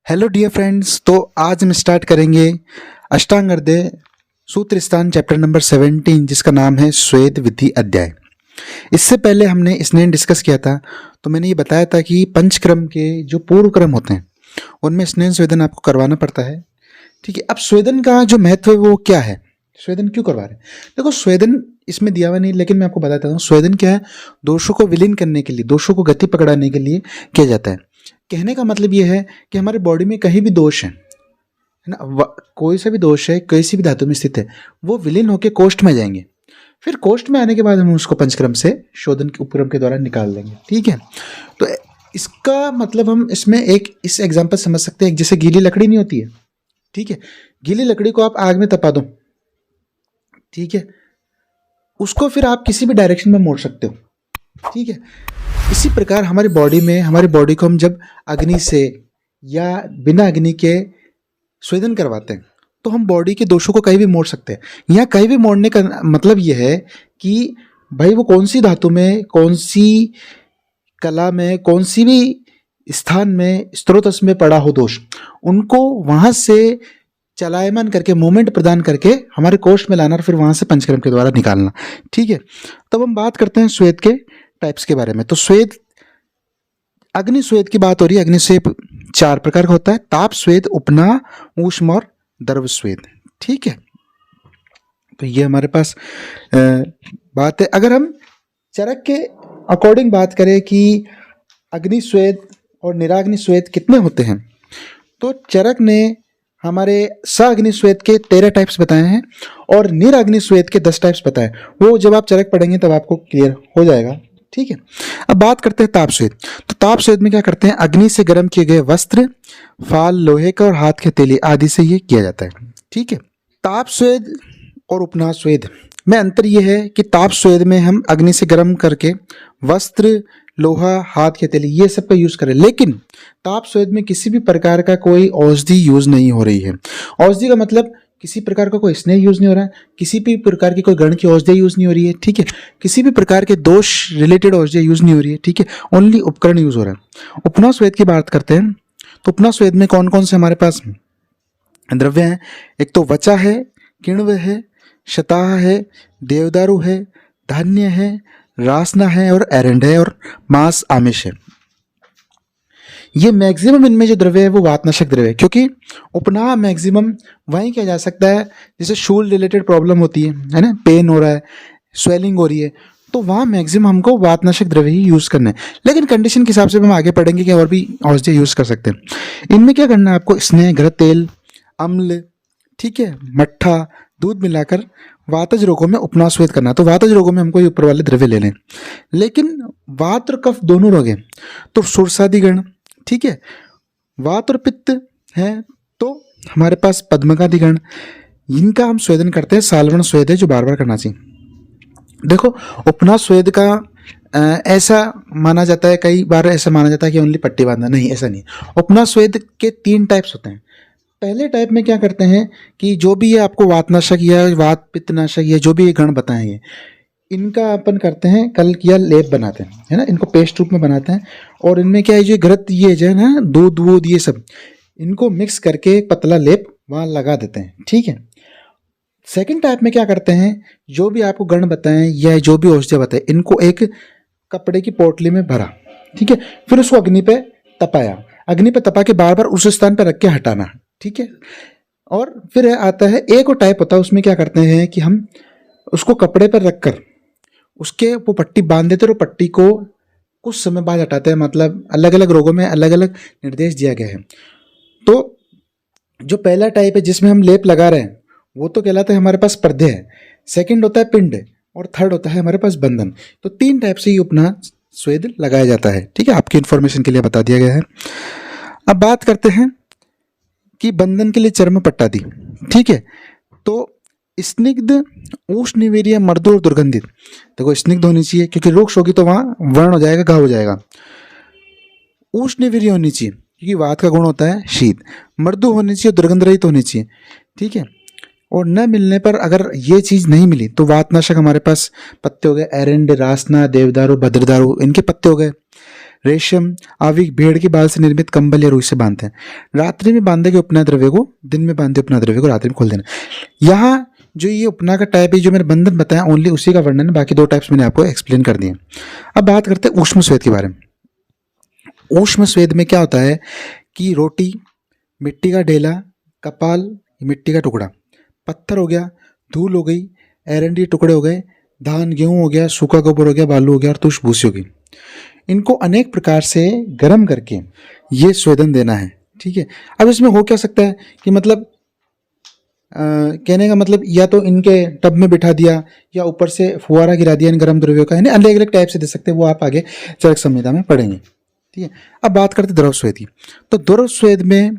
Hello dear friends. तो आज हम स्टार्ट करेंगे अष्टांग हृदय सूत्र स्थान चैप्टर नंबर 17 जिसका नाम है स्वेद विधि अध्याय। इससे पहले हमने स्नेन डिस्कस किया था, तो मैंने ये बताया था कि पंचक्रम के जो पूर्व क्रम होते हैं उनमें स्नेन स्वेदन आपको करवाना पड़ता है। ठीक है, अब स्वेदन का जो महत्व है वो क्या है, स्वेदन क्यों करवा रहे हैं। देखो, स्वेदन इसमें दिया हुआ नहीं, लेकिन मैं आपको बताता हूँ स्वेदन क्या है। दोषों को विलीन करने के लिए, दोषों को गति पकड़ाने के लिए किया जाता है। कहने का मतलब ये है कि हमारे बॉडी में कहीं भी दोष है ना, कोई सा भी दोष है, किसी भी धातु में स्थित है, वो विलीन होकर कोष्ठ में जाएंगे। फिर कोष्ठ में आने के बाद हम उसको पंचक्रम से शोधन के उपक्रम के द्वारा निकाल देंगे। ठीक है, तो इसका मतलब हम इसमें एक इस एग्जाम्पल समझ सकते हैं। जैसे गीली लकड़ी नहीं होती है, ठीक है, गीली लकड़ी को आप आग में तपा दो, ठीक है, उसको फिर आप किसी भी डायरेक्शन में मोड़ सकते हो। ठीक है, इसी प्रकार हमारी बॉडी में, हमारी बॉडी को हम जब अग्नि से या बिना अग्नि के स्वेदन करवाते हैं तो हम बॉडी के दोषों को कहीं भी मोड़ सकते हैं। यहाँ कहीं भी मोड़ने का मतलब यह है कि भाई वो कौन सी धातु में, कौन सी कला में, कौन सी भी स्थान में, स्त्रोतस में पड़ा हो दोष, उनको वहाँ से चलायमान करके, मूवमेंट प्रदान करके हमारे कोष्ठ में लाना और फिर वहाँ से पंचक्रम के द्वारा निकालना। ठीक है, तब हम बात करते हैं स्वेद के टाइप्स के बारे में। तो स्वेद, अग्नि स्वेद की बात हो रही है। अग्नि स्वेद 4 प्रकार का होता है: ताप स्वेद, उपना, ऊष्म और द्रव स्वेद। ठीक है, तो ये हमारे पास बात है। अगर हम चरक के अकॉर्डिंग बात करें कि अग्नि स्वेद और निराग्नि स्वेद कितने होते हैं, तो चरक ने हमारे साग्नि स्वेद के 13 टाइप्स बताए हैं और निराग्नि स्वेद के 10 टाइप्स बताए। वो जब आप चरक पढ़ेंगे तब आपको क्लियर हो जाएगा। ठीक है, अब बात करते हैं ताप स्वेद। तो ताप स्वेद में क्या करते हैं, अग्नि से गर्म किए गए वस्त्र, फाल लोहे का और हाथ के हथेली आदि से ये किया जाता है। ठीक है, ताप स्वेद और उपना स्वेद में अंतर ये है कि ताप स्वेद में हम अग्नि से गर्म करके वस्त्र, लोहा, हाथ के हथेली ये सब का यूज करें, लेकिन ताप स्वेद में किसी भी प्रकार का कोई औषधि यूज नहीं हो रही है। औषधि का मतलब किसी प्रकार का कोई स्नेह यूज नहीं हो रहा है, किसी भी प्रकार की कोई गण की औषधि यूज नहीं हो रही है। ठीक है, किसी भी प्रकार के दोष रिलेटेड औषधि यूज नहीं हो रही है। ठीक है, ओनली उपकरण यूज हो रहा है। उपना स्वेद की बात करते हैं तो उपना स्वेद में कौन कौन से हमारे पास द्रव्य हैं। एक तो वचा है, किण्व है, शताह है, देवदारू है, धान्य है, रासना है और एरंड है और मांस आमिष है। ये मैक्सिमम इनमें जो द्रव्य है वो वातनाशक द्रव्य है, क्योंकि उपनाह मैक्सिमम वहीं किया जा सकता है जैसे शूल रिलेटेड प्रॉब्लम होती है ना, पेन हो रहा है, स्वेलिंग हो रही है, तो वहाँ मैक्सिमम हमको वातनाशक द्रव्य ही यूज़ करना है। लेकिन कंडीशन के हिसाब से हम आगे पढ़ेंगे कि और भी औषधि यूज़ कर सकते हैं। इनमें क्या करना है आपको, स्नेह, घृत तेल, अम्ल, ठीक है, मट्ठा, दूध मिलाकर वातज रोगों में उपना स्वेद करना। तो वातज रोगों में हमको ये ऊपर वाले द्रव्य ले लें। लेकिन वात और कफ दोनों रोग हैं तो सुरसादिगण, ठीक है, वात और पित्त है तो हमारे पास पद्मकादिगण, इनका हम स्वेदन करते हैं। सालवण स्वेद है जो बार बार करना चाहिए। देखो, उपना स्वेद का ऐसा माना जाता है, कई बार ऐसा माना जाता है कि ओनली पट्टी बांधना, नहीं, ऐसा नहीं। उपना स्वेद के 3 टाइप्स होते हैं। पहले टाइप में क्या करते हैं कि जो भी ये आपको वातनाशक या वात पित्तनाशक या जो भी ये गण बताएंगे, इनका अपन करते हैं कल किया लेप बनाते हैं, है ना, इनको पेस्ट रूप में बनाते हैं। और इनमें क्या है, जो घृत ये जो है ना, दूध वूध ये सब, इनको मिक्स करके एक पतला लेप वहाँ लगा देते हैं। ठीक है, सेकंड टाइप में क्या करते हैं, जो भी आपको गण बताएं या जो भी औषधि बताएं, इनको एक कपड़े की पोटली में भरा, ठीक है, फिर उसको अग्नि पे तपाया, अग्नि पे तपा के बार बार उस स्थान पर रख के हटाना। ठीक है, और फिर आता है एक और टाइप होता है, उसमें क्या करते हैं कि हम उसको कपड़े पर रखकर उसके वो पट्टी बांध देते हैं और पट्टी को कुछ समय बाद हटाते हैं। मतलब अलग अलग रोगों में अलग अलग निर्देश दिया गया है। तो जो पहला टाइप है जिसमें हम लेप लगा रहे हैं वो तो कहलाता है हमारे पास पर्दे है, सेकंड होता है पिंड और थर्ड होता है हमारे पास बंधन। तो 3 टाइप से ये उपना स्वेद लगाया जाता है। ठीक है, आपकी इन्फॉर्मेशन के लिए बता दिया गया है। अब बात करते हैं कि बंधन के लिए चर्म पट्टा दी। ठीक है, तो स्निग्ध, उष्णवीर्य, मृदु और दुर्गंधित। देखो, स्निग्ध होनी चाहिए क्योंकि रोग होगी तो वहाँ व्रण हो जाएगा, घाव हो जाएगा। उष्णवीर्य होनी चाहिए क्योंकि वात का गुण होता है शीत। मृदु होनी चाहिए, दुर्गंध रहित होनी चाहिए। ठीक है, और न मिलने पर अगर ये चीज़ नहीं मिली तो वातनाशक हमारे पास पत्ते हो गए, एरंड, रासना, देवदारू, भद्रदारू, इनके पत्ते हो गए। रेशम, आवि भेड़ के बाल से निर्मित कंबल या रुई से बांधते हैं। रात्रि में बांधे गए उपनय द्रव्य को, दिन में बांधे उपनय द्रव्य को रात्रि में खोल देना। यहाँ जो ये उपना का टाइप है, जो मैंने बंधन बताया, ओनली उसी का वर्णन है, बाकी 2 टाइप्स मैंने आपको एक्सप्लेन कर दिए। अब बात करते हैं ऊष्म स्वेद के बारे में। ऊष्म स्वेद में क्या होता है कि रोटी, मिट्टी का ढेला, कपाल, मिट्टी का टुकड़ा, पत्थर हो गया, धूल हो गई, एरंडी टुकड़े हो गए, धान गेहूं हो गया, सूखा गोबर हो गया, बालू हो गया और तुष भूसी हो गई, इनको अनेक प्रकार से गर्म करके ये स्वेदन देना है। ठीक है। अब इसमें हो क्या सकता है कि मतलब कहने का मतलब या तो इनके टब में बिठा दिया या ऊपर से फुहारा गिरा दिया इन गर्म द्रव्यों का, यानी अलग अलग टाइप से दे सकते हैं, वो आप आगे चरक संहिता में पढ़ेंगे। ठीक है। अब बात करते द्रव स्वेद की। तो द्रव स्वेद में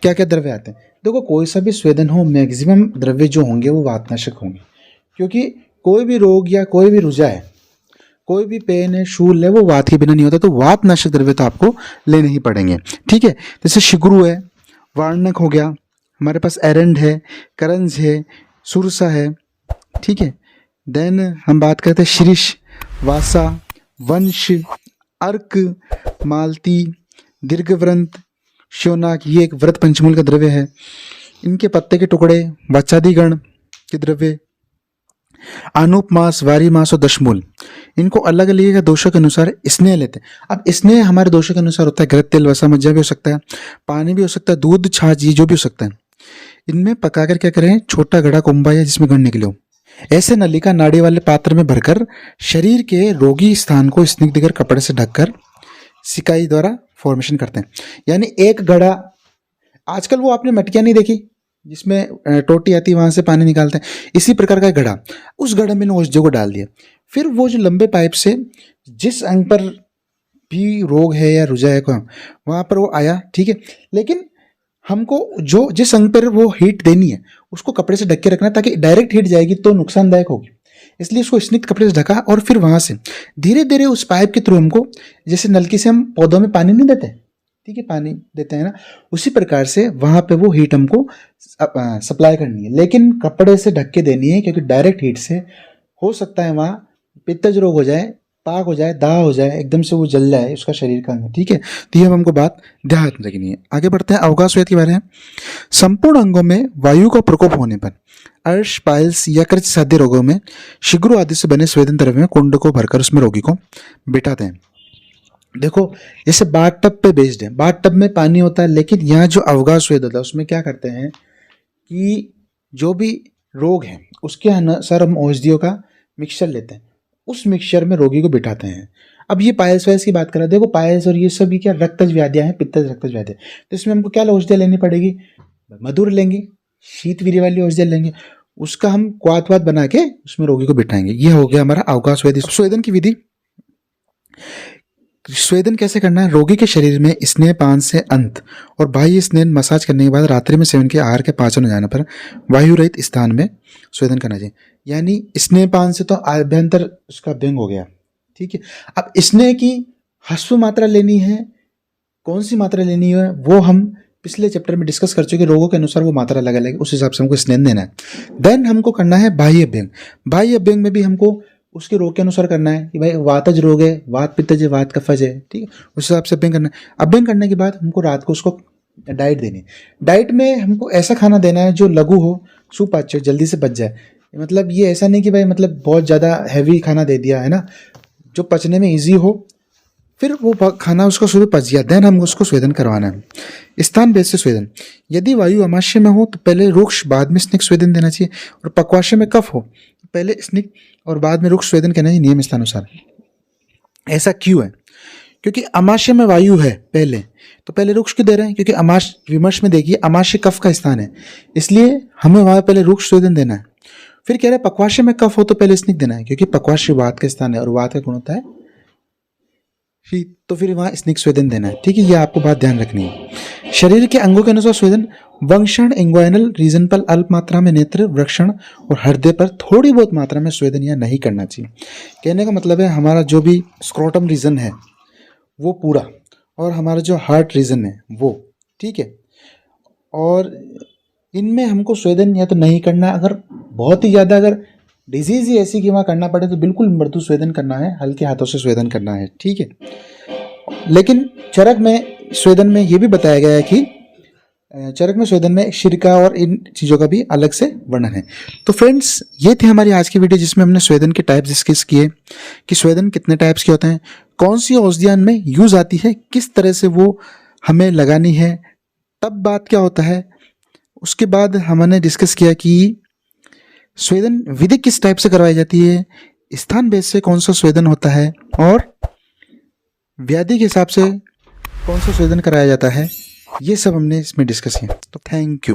क्या क्या द्रव्य आते हैं? देखो, कोई सा भी स्वेदन हो, मैक्सिमम द्रव्य जो होंगे वो वातनाशक होंगे, क्योंकि कोई भी रोग या कोई भी रुझा है, कोई भी पेन है, शूल है, वो वात के बिना नहीं होता, तो वातनाशक द्रव्य तो आपको लेने ही पड़ेंगे। ठीक है। जैसे शिग्रू है, वार्णक हो गया, हमारे पास एरंड है, करंज है, सुरसा है। ठीक है। देन हम बात करते हैं शिरीष, वासा, वंश, अर्क, मालती, दीर्घव्रंत, श्योनाक, ये एक व्रत पंचमूल का द्रव्य है। इनके पत्ते के टुकड़े, वचादिगण के द्रव्य, आनुप मास, वारी मास और दशमूल, इनको अलग अलग दोषों के अनुसार स्नेह लेते हैं। अब स्नेह हमारे दोषों के अनुसार होता है, घृत, तेल, वसा, मज्जा भी हो सकता है, पानी भी हो सकता है, दूध, छाछ, ये जो भी हो सकता है। इनमें पकाकर क्या करें, छोटा घड़ा कुंभा या जिसमें गढ़ निकले हो, ऐसे नलिका नाड़ी वाले पात्र में भरकर शरीर के रोगी स्थान को स्निग्ध कर कपड़े से ढककर सिकाई द्वारा फॉर्मेशन करते हैं। यानी एक घड़ा, आजकल वो आपने मटकियां नहीं देखी जिसमें टोटी आती है, वहां से पानी निकालते हैं, इसी प्रकार का घड़ा, उस घड़े में औषधियों को डाल दिया, फिर वो जो लंबे पाइप से जिस अंग पर भी रोग है या रुझा है वहां पर वो आया। ठीक है। लेकिन हमको जो जिस अंग पर वो हीट देनी है उसको कपड़े से ढक के रखना, ताकि डायरेक्ट हीट जाएगी तो नुकसानदायक होगी, इसलिए उसको स्निग्ध कपड़े से ढका और फिर वहां से धीरे धीरे उस पाइप के थ्रू हमको, जैसे नलकी से हम पौधों में पानी नहीं देते, ठीक है, पानी देते हैं ना, उसी प्रकार से वहां पे वो हीट हमको सप्लाई करनी है, लेकिन कपड़े से ढक के देनी है, क्योंकि डायरेक्ट हीट से हो सकता है वहां पित्तज रोग हो जाए, पाक हो जाए, दाह हो जाए, एकदम से वो जल जाए उसका शरीर का अंग। ठीक है। तो ये हमको बात ध्यान रखनी है। आगे बढ़ते हैं अवगाह स्वेद के बारे में। संपूर्ण अंगों में वायु का प्रकोप होने पर अर्श, पाइल्स या कृत साध्य रोगों में शिग्रू आदि से बने स्वेदन द्रव्य में कुंड को भरकर उसमें रोगी को बिठाते हैं। देखो, जैसे बाथ टब पे बेस्ड है, बाथ टब में पानी होता है, लेकिन यहाँ जो अवगाह स्वेद होता है उसमें क्या करते हैं कि जो भी रोग है उसके अनुसार हम औषधियों का मिक्सचर लेते हैं, उस मिक्सचर में रोगी को बिठाते हैं। अब ये पायल्स वायल्स की बात कर रहे हैं, देखो पायल्स और ये सभी क्या रक्तज व्याधियां हैं, पित्तज रक्तज व्याधियां, तो इसमें हमको क्या औषधियाँ लेनी पड़ेगी, मधुर लेंगे, शीतवीर्य वाली औषधियाँ लेंगे, उसका हम क्वाथ वात बना के उसमें रोगी को बिठाएंगे। ये हो गया हमारा अवगाह स्वेद। स्वेदन की विधि, स्वेदन कैसे करना है, रोगी के शरीर में स्नेह पान से अंत और बाह्य स्नेह मसाज करने के बाद रात्रि में सेवन के आहार के पाचन हो जाने पर वायु रहित स्थान में स्वेदन करना चाहिए। यानी स्नेह पान से तो आभ्यंतर उसका अभ्यंग हो गया। ठीक है। अब स्नेह की ह्रस्व मात्रा लेनी है, कौन सी मात्रा लेनी है वो हम पिछले चैप्टर में डिस्कस कर चुके, रोगों के अनुसार वो मात्रा अलग अलग, उस हिसाब से हमको स्नेह देना है। देन हमको करना है बाह्य अभ्यंग। बाह्य अभ्यंग में भी हमको उसके रोग के अनुसार करना है कि भाई वातज रोग है, वात पित्तज है, वात कफज है, ठीक है, उस हिसाब से अभ्यंग करना है। अभ्यंग करने के बाद हमको रात को उसको डाइट देनी है। डाइट में हमको ऐसा खाना देना है जो लघु हो, सुपाच्य, जल्दी से पच जाए। मतलब ये ऐसा नहीं कि भाई मतलब बहुत ज़्यादा हैवी खाना दे दिया है ना, जो पचने में ईजी हो, फिर वो खाना उसको सुबह पच गया, देन हम उसको स्वेदन करवाना है। स्थान भेद से स्वेदन, यदि वायु अमाशय में हो तो पहले रुक्ष बाद में स्निग्ध स्वेदन देना चाहिए, और पक्वाशय में कफ हो तो पहले स्निग्ध और बाद में रुक्ष स्वेदन करना चाहिए नियम स्थानुसार। ऐसा क्यों है? क्योंकि अमाशय में वायु है पहले, तो पहले रुक्ष क्यों दे रहे हैं? क्योंकि अमाश विमर्श में देखिए अमाशय कफ का स्थान है, इसलिए हमें वहां पहले रुक्ष स्वेदन देना है। फिर कह रहे हैं पक्वाशय में कफ हो तो पहले स्निग्ध देना है, क्योंकि पक्वाशय वात का स्थान है और वात का गुण होता है शीत, तो फिर वहां स्निग्ध स्वेदन देना है। ठीक है, ये आपको बात ध्यान रखनी है। शरीर के अंगों के अनुसार स्वेदन, वंक्षण इंग्वाइनल रीजन पर अल्प मात्रा में, नेत्र, वृक्षण और हृदय पर थोड़ी बहुत मात्रा में स्वेदन या नहीं करना चाहिए। कहने का मतलब है हमारा जो भी स्क्रोटम रीजन है वो पूरा, और हमारा जो हार्ट रीजन है वो, ठीक है, और इनमें हमको स्वेदन या तो नहीं करना, अगर बहुत ही ज़्यादा अगर डिजीज ही ऐसी कि वहाँ करना पड़े तो बिल्कुल मृदु स्वेदन करना है, हल्के हाथों से स्वेदन करना है। ठीक है। लेकिन चरक में स्वेदन में ये भी बताया गया है कि चरक में स्वेदन में शिरका और इन चीज़ों का भी अलग से वर्णन है। तो फ्रेंड्स, ये थी हमारी आज की वीडियो जिसमें हमने स्वेदन के टाइप्स डिस्कस किए कि स्वेदन कितने टाइप्स के होते हैं, कौन सी औषधियाँ में यूज आती है, किस तरह से वो हमें लगानी है, तब बात क्या होता है। उसके बाद हमने डिस्कस किया कि स्वेदन विधि किस टाइप से करवाई जाती है, स्थान भेद से कौन सा स्वेदन होता है और व्याधि के हिसाब से कौन सा स्वेदन कराया जाता है। ये सब हमने इसमें डिस्कस किया। तो थैंक यू।